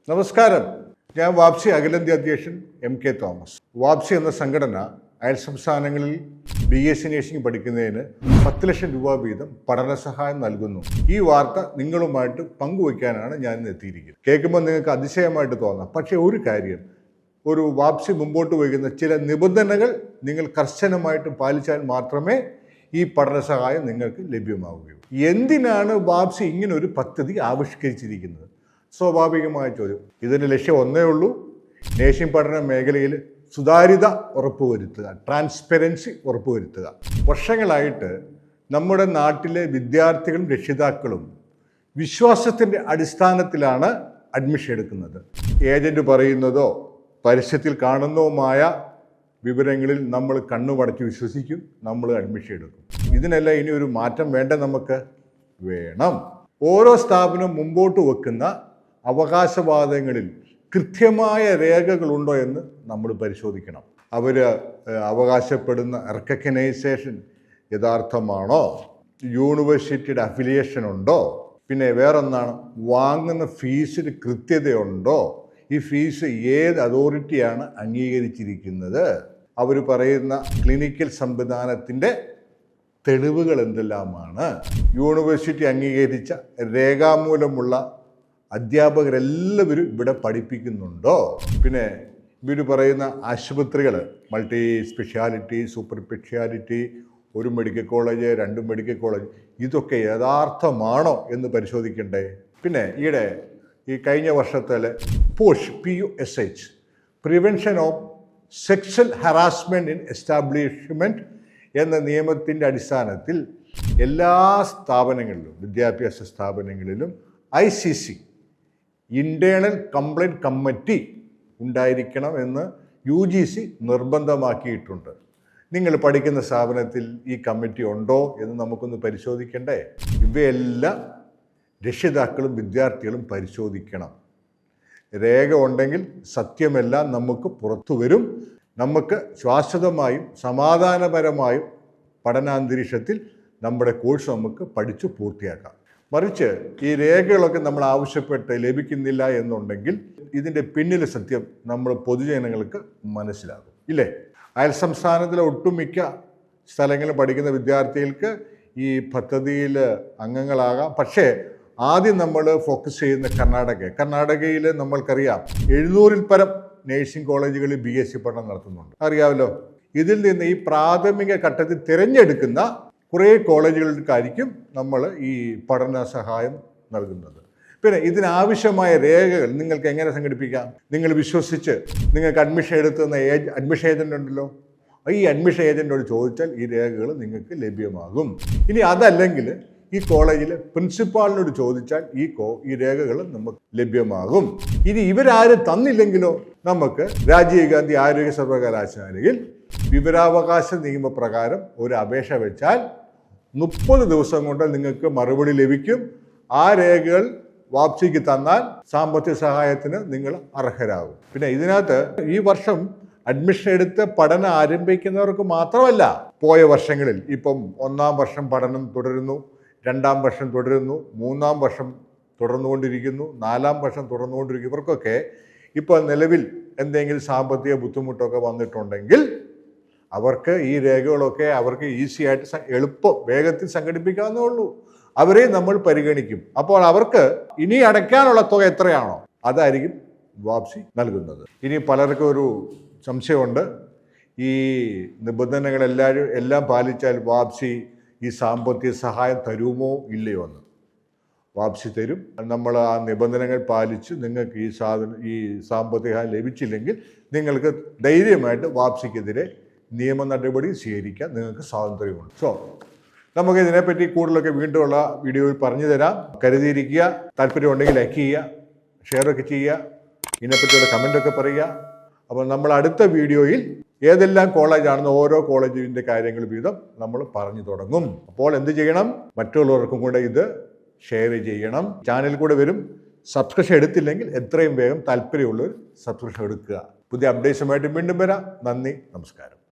നമസ്കാരം. ഞാൻ വാപ്സി അഖിലേന്ത്യാ അധ്യക്ഷൻ MK തോമസ്. വാപ്സി എന്ന സംഘടന അയൽ സംസ്ഥാനങ്ങളിൽ BSc നഴ്സിംഗ് പഠിക്കുന്നതിന് 10 ലക്ഷം രൂപ വീതം പഠന സഹായം നൽകുന്നു. ഈ വാർത്ത നിങ്ങളുമായിട്ട് പങ്കുവയ്ക്കാനാണ് ഞാൻ ഇന്ന് എത്തിയിരിക്കുന്നത്. കേൾക്കുമ്പോൾ നിങ്ങൾക്ക് അതിശയമായിട്ട് തോന്നാം. പക്ഷേ ഒരു കാര്യം, ഒരു വാപ്സി മുമ്പോട്ട് വയ്ക്കുന്ന ചില നിബന്ധനകൾ നിങ്ങൾ കർശനമായിട്ട് പാലിച്ചാൽ മാത്രമേ ഈ പഠന സഹായം നിങ്ങൾക്ക് ലഭ്യമാവുകയുള്ളൂ. എന്തിനാണ് വാപ്സി ഇങ്ങനെ ഒരു പദ്ധതി ആവിഷ്കരിച്ചിരിക്കുന്നത്? സ്വാഭാവികമായ ചോദ്യം. ഇതിൻ്റെ ലക്ഷ്യം ഒന്നേ ഉള്ളൂ: നേഴ്സിംഗ് പഠന മേഖലയിൽ സുതാര്യത ഉറപ്പുവരുത്തുക, ട്രാൻസ്പെറൻസി ഉറപ്പുവരുത്തുക. വർഷങ്ങളായിട്ട് നമ്മുടെ നാട്ടിലെ വിദ്യാർത്ഥികളും രക്ഷിതാക്കളും വിശ്വാസത്തിൻ്റെ അടിസ്ഥാനത്തിലാണ് അഡ്മിഷൻ എടുക്കുന്നത്. ഏജൻറ്റ് പറയുന്നതോ പരസ്യത്തിൽ കാണുന്നതുമായ വിവരങ്ങളിൽ നമ്മൾ കണ്ണുമടച്ച് വിശ്വസിക്കും, നമ്മൾ അഡ്മിഷൻ എടുക്കും. ഇതിനെല്ലാം ഇനി ഒരു മാറ്റം നമുക്ക് വേണം. ഓരോ സ്ഥാപനം മുമ്പോട്ട് വെക്കുന്ന അവകാശവാദങ്ങളിൽ കൃത്യമായ രേഖകളുണ്ടോ എന്ന് നമ്മൾ പരിശോധിക്കണം. അവർ അവകാശപ്പെടുന്ന റെക്കഗ്നൈസേഷൻ യഥാർത്ഥമാണോ? യൂണിവേഴ്സിറ്റിയുടെ അഫിലിയേഷൻ ഉണ്ടോ? പിന്നെ വേറൊന്നാണ്, വാങ്ങുന്ന ഫീസിന് കൃത്യതയുണ്ടോ? ഈ ഫീസ് ഏത് അതോറിറ്റിയാണ് അംഗീകരിച്ചിരിക്കുന്നത്? അവർ പറയുന്ന ക്ലിനിക്കൽ സംവിധാനത്തിൻ്റെ തെളിവുകൾ എന്തെല്ലാമാണ്? യൂണിവേഴ്സിറ്റി അംഗീകരിച്ച രേഖാമൂലമുള്ള അധ്യാപകരെല്ലാവരും ഇവിടെ പഠിപ്പിക്കുന്നുണ്ടോ? പിന്നെ ഇവർ പറയുന്ന ആശുപത്രികൾ, മൾട്ടി സ്പെഷ്യാലിറ്റി, സൂപ്പർ സ്പെഷ്യാലിറ്റി, ഒരു മെഡിക്കൽ കോളേജ്, 2 മെഡിക്കൽ കോളേജ്, ഇതൊക്കെ യഥാർത്ഥമാണോ എന്ന് പരിശോധിക്കണ്ടേ? പിന്നെ ഈ കഴിഞ്ഞ വർഷത്തിലെ PUSH, prevention of sexual harassment in establishment എന്ന നിയമത്തിൻ്റെ അടിസ്ഥാനത്തിൽ എല്ലാ സ്ഥാപനങ്ങളിലും, വിദ്യാഭ്യാസ സ്ഥാപനങ്ങളിലും ICC, ഇൻറ്റേർണൽ കംപ്ലൈൻറ്റ് കമ്മിറ്റി ഉണ്ടായിരിക്കണം എന്ന് UGC നിർബന്ധമാക്കിയിട്ടുണ്ട്. നിങ്ങൾ പഠിക്കുന്ന സ്ഥാപനത്തിൽ ഈ കമ്മിറ്റി ഉണ്ടോ എന്ന് നമുക്കൊന്ന് പരിശോധിക്കണ്ടേ? ഇവയെല്ലാം രക്ഷിതാക്കളും വിദ്യാർത്ഥികളും പരിശോധിക്കണം. രേഖ ഉണ്ടെങ്കിൽ സത്യമെല്ലാം നമുക്ക് പുറത്തു വരും. നമുക്ക് ശാശ്വതമായും സമാധാനപരമായും പഠനാന്തരീക്ഷത്തിൽ നമ്മുടെ കോഴ്സ് നമുക്ക് പഠിച്ചു പൂർത്തിയാക്കാം. മറിച്ച് ഈ രേഖകളൊക്കെ നമ്മൾ ആവശ്യപ്പെട്ട് ലഭിക്കുന്നില്ല എന്നുണ്ടെങ്കിൽ ഇതിൻ്റെ പിന്നിലെ സത്യം നമ്മൾ പൊതുജനങ്ങൾക്ക് മനസ്സിലാകും, ഇല്ലേ? അയൽ സംസ്ഥാനത്തിലെ ഒട്ടുമിക്ക സ്ഥലങ്ങളിൽ പഠിക്കുന്ന വിദ്യാർത്ഥികൾക്ക് ഈ പദ്ധതിയിൽ അംഗങ്ങളാകാം. പക്ഷേ ആദ്യം നമ്മൾ ഫോക്കസ് ചെയ്യുന്ന കർണാടകയിൽ നമ്മൾക്കറിയാം 700-ൽ പരം നേഴ്സിംഗ് കോളേജുകളിൽ BSc പഠനം നടത്തുന്നുണ്ട്. അറിയാമല്ലോ. ഇതിൽ നിന്ന് ഈ പ്രാഥമിക ഘട്ടത്തിൽ തിരഞ്ഞെടുക്കുന്ന കുറേ കോളേജുകൾക്കായിരിക്കും നമ്മൾ ഈ പഠന സഹായം നൽകുന്നത്. പിന്നെ ഇതിനാവശ്യമായ രേഖകൾ നിങ്ങൾക്ക് എങ്ങനെ സംഘടിപ്പിക്കാം? നിങ്ങൾ വിശ്വസിച്ച് നിങ്ങൾക്ക് അഡ്മിഷൻ എടുത്തുന്ന അഡ്മിഷൻ ഏജൻ്റ് ഉണ്ടല്ലോ, ഈ അഡ്മിഷൻ ഏജൻറ്റോട് ചോദിച്ചാൽ ഈ രേഖകൾ നിങ്ങൾക്ക് ലഭ്യമാകും. ഇനി അതല്ലെങ്കിൽ ഈ കോളേജിലെ പ്രിൻസിപ്പാളിനോട് ചോദിച്ചാൽ ഈ രേഖകൾ നമുക്ക് ലഭ്യമാകും. ഇനി ഇവരാരും തന്നില്ലെങ്കിലോ നമുക്ക് രാജീവ് ഗാന്ധി ആരോഗ്യ സർവകലാശാലയിൽ വിവരാവകാശ നിയമപ്രകാരം ഒരു അപേക്ഷ വെച്ചാൽ 30 ദിവസം കൊണ്ട് നിങ്ങൾക്ക് മറുപടി ലഭിക്കും. ആ രേഖകൾ വാപ്സിക്ക് തന്നാൽ സാമ്പത്തിക സഹായത്തിന് നിങ്ങൾ അർഹരാകും. പിന്നെ ഇതിനകത്ത് ഈ വർഷം അഡ്മിഷൻ എടുത്ത് പഠനം ആരംഭിക്കുന്നവർക്ക് മാത്രമല്ല, പോയ വർഷങ്ങളിൽ ഇപ്പം 1-ാം വർഷം പഠനം തുടരുന്നു, 2-ാം വർഷം തുടരുന്നു, 3-ാം വർഷം തുടർന്നുകൊണ്ടിരിക്കുന്നു, 4-ാം വർഷം തുടർന്നുകൊണ്ടിരിക്കുന്നു. ഇവർക്കൊക്കെ ഇപ്പോൾ നിലവിൽ എന്തെങ്കിലും സാമ്പത്തിക ബുദ്ധിമുട്ടൊക്കെ വന്നിട്ടുണ്ടെങ്കിൽ അവർക്ക് ഈ രേഖകളൊക്കെ അവർക്ക് ഈസി ആയിട്ട് വേഗത്തിൽ സംഘടിപ്പിക്കാവുന്നേ ഉള്ളൂ. അവരെ നമ്മൾ പരിഗണിക്കും. അപ്പോൾ അവർക്ക് ഇനി അടയ്ക്കാനുള്ള തുക എത്രയാണോ അതായിരിക്കും വാപ്സി നൽകുന്നത്. ഇനി പലർക്കും ഒരു സംശയമുണ്ട്, ഈ നിബന്ധനകളെല്ലാം പാലിച്ചാൽ വാപ്സി ഈ സാമ്പത്തിക സഹായം തരുമോ ഇല്ലയോ എന്ന്. വാപ്സി തരും. നമ്മൾ ആ നിബന്ധനകൾ പാലിച്ച് നിങ്ങൾക്ക് ഈ സാമ്പത്തിക സഹായം ലഭിച്ചില്ലെങ്കിൽ നിങ്ങൾക്ക് ധൈര്യമായിട്ട് വാപ്സിക്കെതിരെ നിയമ നടപടി സ്വീകരിക്കാൻ നിങ്ങൾക്ക് സ്വാതന്ത്ര്യമുണ്ട്. നമുക്ക് ഇതിനെപ്പറ്റി കൂടുതലൊക്കെ വീണ്ടുമുള്ള വീഡിയോയിൽ പറഞ്ഞു തരാം. കരുതിയിരിക്കുക. താല്പര്യമുണ്ടെങ്കിൽ ലൈക്ക് ചെയ്യുക, ഷെയറൊക്കെ ചെയ്യുക, ഇതിനെപ്പറ്റിയുള്ള കമൻ്റൊക്കെ പറയുക. അപ്പോൾ നമ്മൾ അടുത്ത വീഡിയോയിൽ ഏതെല്ലാം കോളേജാണെന്ന് ഓരോ കോളേജിൻ്റെ കാര്യങ്ങൾ വീതം നമ്മൾ പറഞ്ഞു തുടങ്ങും. അപ്പോൾ എന്ത് ചെയ്യണം? മറ്റുള്ളവർക്കും കൂടെ ഇത് ഷെയർ ചെയ്യണം. ചാനൽ കൂടെ വരും. സബ്സ്ക്രിപ്ഷൻ എടുത്തില്ലെങ്കിൽ എത്രയും വേഗം താല്പര്യമുള്ളവർ സബ്സ്ക്രിപ്ഷൻ എടുക്കുക. പുതിയ അപ്ഡേറ്റ്സുമായിട്ട് വീണ്ടും വരാം. നന്ദി, നമസ്കാരം.